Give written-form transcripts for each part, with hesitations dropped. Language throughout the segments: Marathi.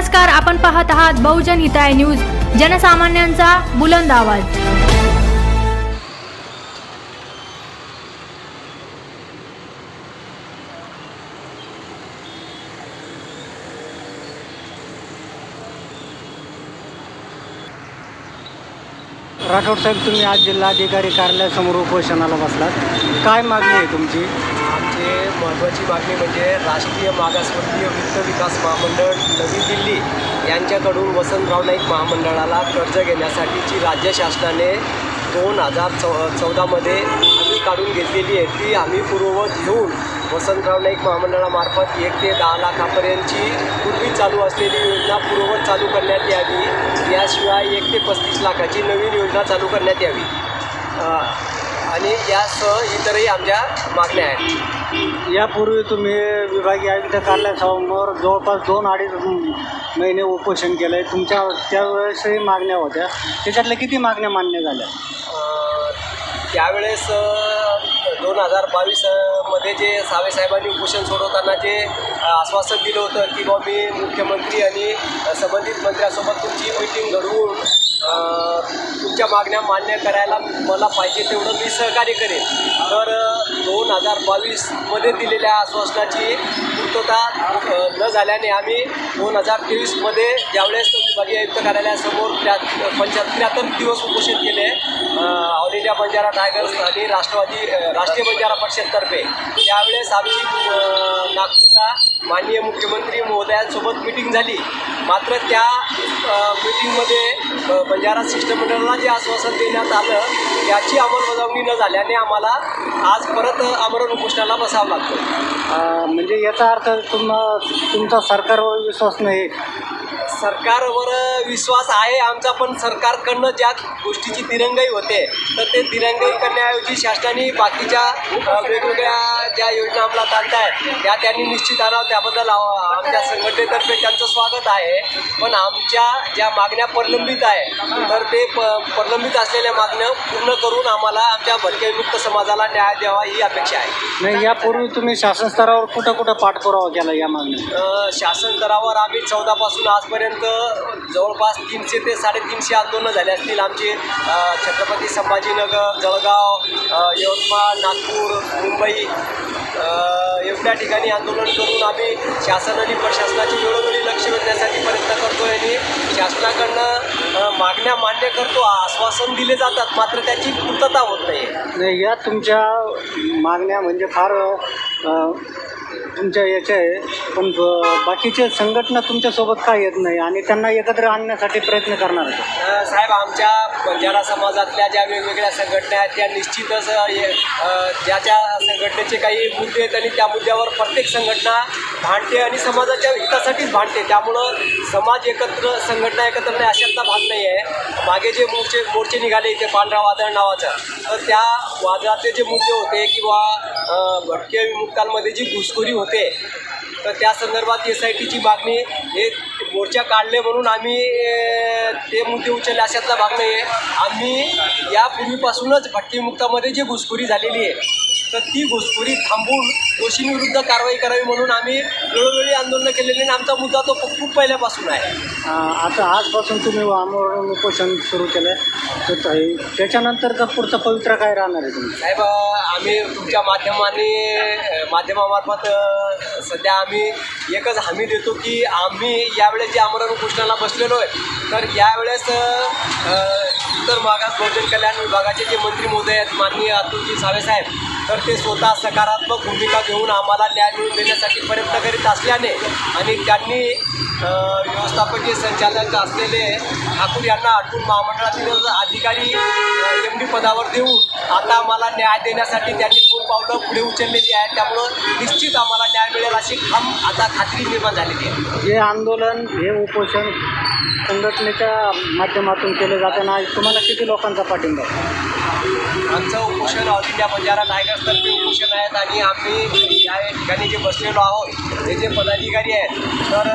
नमस्कार, आपण पाहत आहात बहुजन हिताय न्यूज, जनसामान्यांचा बुलंद आवाज। राठोड साहेब, तुम्ही आज जिल्हाधिकारी कार्यालयासमोर उपोषणाला बसलात, काय मागणी आहे तुमची? आमची महत्त्वाची मागणी म्हणजे राष्ट्रीय मागासवर्गीय वित्त विकास महामंडळ नवी दिल्ली यांच्याकडून वसंतराव नाईक महामंडळाला कर्ज घेण्यासाठीची राज्य शासनाने 2014मध्ये आम्ही काढून घेतलेली आहे, ती आम्ही पूर्ववत घेऊन वसंतराव नाईक महामंडळामार्फत 1 ते 10 लाखापर्यंतची पूर्वी चालू असलेली योजना पूर्ववत चालू करण्यात यावी। याशिवाय 1 ते 35 लाखाची नवीन योजना चालू करण्यात यावी आणि यासह इतरही आमच्या मागण्या आहेत। यापूर्वी तुम्ही विभागीय आयुक्त कार्यालयासमोर जवळपास 2-2.5 महिने उपोषण केलं आहे, तुमच्या त्यावेळेसही मागण्या होत्या, त्याच्यातल्या किती मागण्या मान्य झाल्या? त्यावेळेस 2022मध्ये जे सावे साहेबांनी उपोषण सोडवताना जे आश्वासन दिलं होतं की बाबा मी मुख्यमंत्री आणि संबंधित मंत्र्यांसोबत तुमची मीटिंग घडवून तुमच्या मागण्या मान्य करायला मला पाहिजे तेवढं मी सहकार्य करेन, तर 2022मध्ये दिलेल्या आश्वासनाची पूर्तता न झाल्याने आम्ही 2023मध्ये ज्यावेळेस विभागीय आयुक्त कार्यालयासमोर 73 दिवस उपोषण केले ऑल इंडिया बंजारा टायगर्स आणि राष्ट्रीय बंजारा परिषदतर्फे। त्यावेळेस आमची नागपूरला माननीय मुख्यमंत्री महोदयांसोबत मीटिंग झाली, मात्र त्या मीटिंगमध्ये बंजारा शिष्टमंडळाला जे आश्वासन देण्यात आलं त्याची अंमलबजावणी न झाल्याने आम्हाला आज परत आमरण उपोषणाला बसावं लागतं। म्हणजे याचा अर्थ तुमचा सरकारवर विश्वास नाही? सरकारवर विश्वास आहे आमचा, पण सरकारकडनं ज्या गोष्टीची दिरंगाई होते तर ते दिरंगाई करण्याऐवजी शासनाने बाकीच्या वेगवेगळ्या ज्या योजना अंमलात आणत आहेत त्या त्यांनी निश्चित आणावं, त्याबद्दल आमच्या संघटनेतर्फे त्यांचं स्वागत आहे। पण आमच्या ज्या मागण्या प्रलंबित आहे तर ते प्रलंबित असलेल्या मागण्या पूर्ण करून आम्हाला आमच्या भटक्याविमुक्त समाजाला न्याय द्यावा ही अपेक्षा आहे। नाही, यापूर्वी तुम्ही शासन स्तरावर कुठं पाठपुरावा केला या मागण्या? शासन स्तरावर आम्ही 14 पासून आजपर्यंत जवळपास 300 ते 350 आंदोलनं झाले असतील आमचे। छत्रपती संभाजीनगर, जळगाव, यवतमाळ, नागपूर, मुंबई एवढ्या ठिकाणी आंदोलन करून आम्ही शासन आणि प्रशासनाची वेळोवेळी लक्ष वेधण्यासाठी प्रयत्न करतो आणि शासनाकडनं मागण्या मान्य करतो, आश्वासन दिले जातात, मात्र त्याची पूर्तता होत नाही। या तुमच्या मागण्या म्हणजे फार तुमच्या याच्या आहे, पण बाकीचे संघटना तुमच्यासोबत का येत नाही आणि त्यांना एकत्र आणण्यासाठी प्रयत्न करणार आहे? साहेब, आमच्या बंजारा समाजातल्या ज्या वेगवेगळ्या संघटना आहेत त्या निश्चितच ज्या संघटनेचे काही मुद्दे आहेत आणि त्या मुद्द्यावर प्रत्येक संघटना भांडते आणि समाजाच्या हितासाठीच भांडते, त्यामुळं समाज संघटना एकत्र नाही अशातला भाग नाही आहे। मागे जे मोर्चे निघाले इथे पांढरा वादळ नावाचं, तर त्या वादळाचे जे मुद्दे होते किंवा भटक्या विमुक्तांमध्ये जी घुसखोरी होते तर त्या संदर्भात SITची मागणी हे मोर्चा काढले म्हणून आम्ही ते मुद्दे उचलले अशातला भाग नाही आहे। आम्ही यापूर्वीपासूनच भटक्याविमुक्तामध्ये जी घुसखोरी झालेली आहे तर ती घुसखोरी थांबवून दोषींविरुद्ध कारवाई करावी म्हणून आम्ही वेळोवेळी आंदोलनं केलेली आणि आमचा मुद्दा तो खूप पहिल्यापासून आहे। आता आजपासून तुम्ही आमरण उपोषण सुरू केलं तर त्याच्यानंतरचा पुढचा पवित्रा काय राहणार आहे तुम्ही? साहेब, आम्ही तुमच्या माध्यमामार्फत सध्या आम्ही एकच हमी देतो की आम्ही यावेळेस जे आमरण उपोषणाला बसलेलो आहे तर यावेळेस उत्तर मागास बहुजन कल्याण विभागाचे जे मंत्री महोदय आहेत माननीय अतुलजी सावे साहेब, तर ते स्वतः सकारात्मक भूमिका घेऊन आम्हाला न्याय मिळवून देण्यासाठी प्रयत्न करीत असल्याने आणि त्यांनी व्यवस्थापकीय संचालक असलेले ठाकूर यांना आठवून महामंडळातील अधिकारी MD पदावर देऊन आता आम्हाला न्याय देण्यासाठी त्यांनी 2 पावलं पुढे उचललेली आहेत, त्यामुळं निश्चित आम्हाला न्याय मिळेल अशी आता खात्री निर्माण झालेली आहे। हे आंदोलन, हे उपोषण संघटनेच्या माध्यमातून केलं जाताना तुम्हाला किती लोकांचा पाठिंबा? आमचं उपोषण ऑल इंडिया बंजारा टायगर्सतर्फे उपोषण आहेत आणि आम्ही या ठिकाणी जे बसलेलो आहोत हे जे पदाधिकारी आहेत तर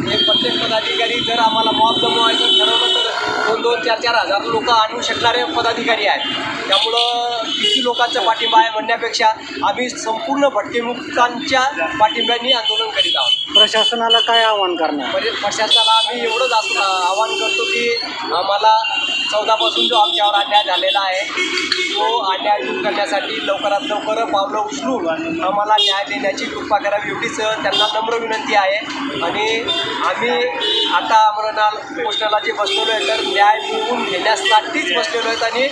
हे प्रत्येक पदाधिकारी जर आम्हाला मॉब जमवायचं ठरवलं तर 2-2, 4-4 हजार लोक आणू शकणारे पदाधिकारी आहेत, त्यामुळं किती लोकांचा पाठिंबा आहे म्हणण्यापेक्षा आम्ही संपूर्ण भटक्याविमुक्तांच्या पाठिंब्याने आंदोलन करीत आहोत. प्रशासनाला काय आव्हान करणार? प्रशासनाला आम्ही एवढंच आवाहन करतो की आम्हाला 14 पासून जो आमच्यावर अन्याय झालेला आहे तो अन्याय दूर करण्यासाठी लवकरात लवकर पावलं उचलून आम्हाला न्याय देण्याची कृपा करावी एवढीच त्यांना नम्र विनंती आहे. आणि आम्ही आता अमरनाथ उपोषणाला जे बसलेलो आहे तर न्याय मिळवून घेण्यासाठीच बसलेलो आहेत आणि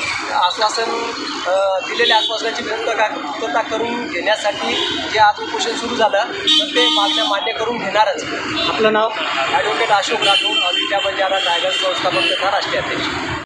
दिलेल्या आश्वासनाची पूर्तता करून घेण्यासाठी जे आज उपोषण सुरू झालं तर ते मागण्या मान्य करून घेणारच. आपलं नाव? ॲडव्होकेट अशोक राठोड, अविद्या बंजारा टायगर संस्थापक तथा राष्ट्रीय अध्यक्ष.